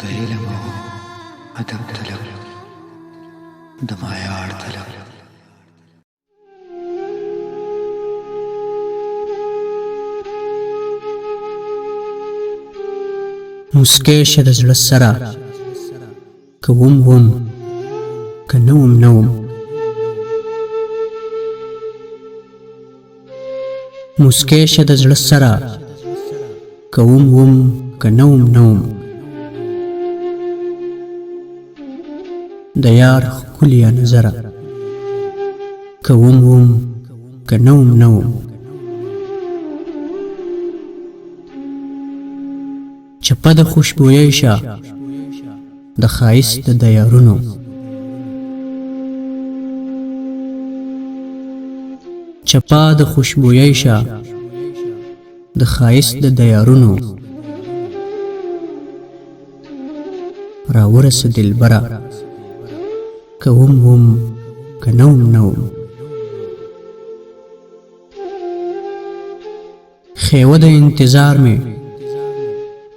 د علم او ادب طلب د معیار طلب مسکی شه د زړه سره که وم که نه وم مسکی شه د زړه سره که وم که نه وم د یار ښکليه نظره که وم که نه وم چپه د خوشبویۍ شه د ښایست د یارونو چپه د خوشبویۍ شه د ښایست د یارونو راورسه دلبره که وم که نه وم خیوه د انتظار مې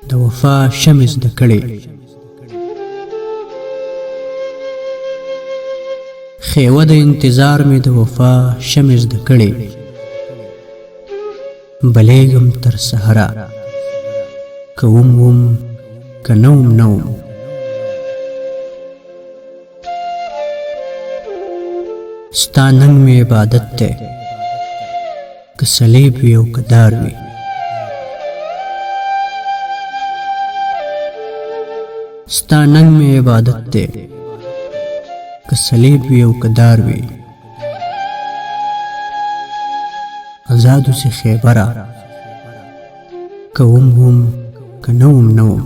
د وفا شمع زده کړې خیوه د انتظار مې د وفا شمع زده کړې بلیږم تر سحره که وم که نه وم ستا ننګ مې عبادت دی که صلیب وي او که دار وي ستا ننګ مې عبادت دی که صلیب وي او که دار وي آزاد اوسې خیبره که وم که نه وم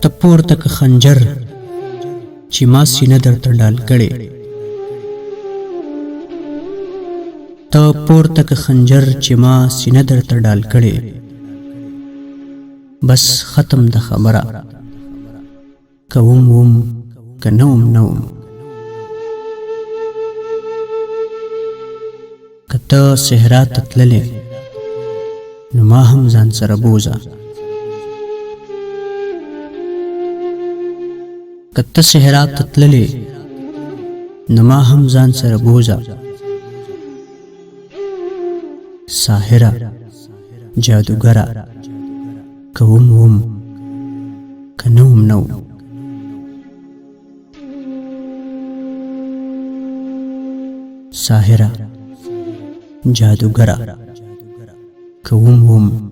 ته پورته که خنجر چې ما سینه درته ډال کړې ته پورته که خنجر چې ما سینه درته ډال کړې بس ختم د خبره که وم که نه وم که ته صحرا ته تللې نو ما هم ځان سره بوځه که ته صحرا ته تللې نو ما هم ځان سره بوځه ساحره جادوګره که وم که نه وم ساحره جادوګره که وم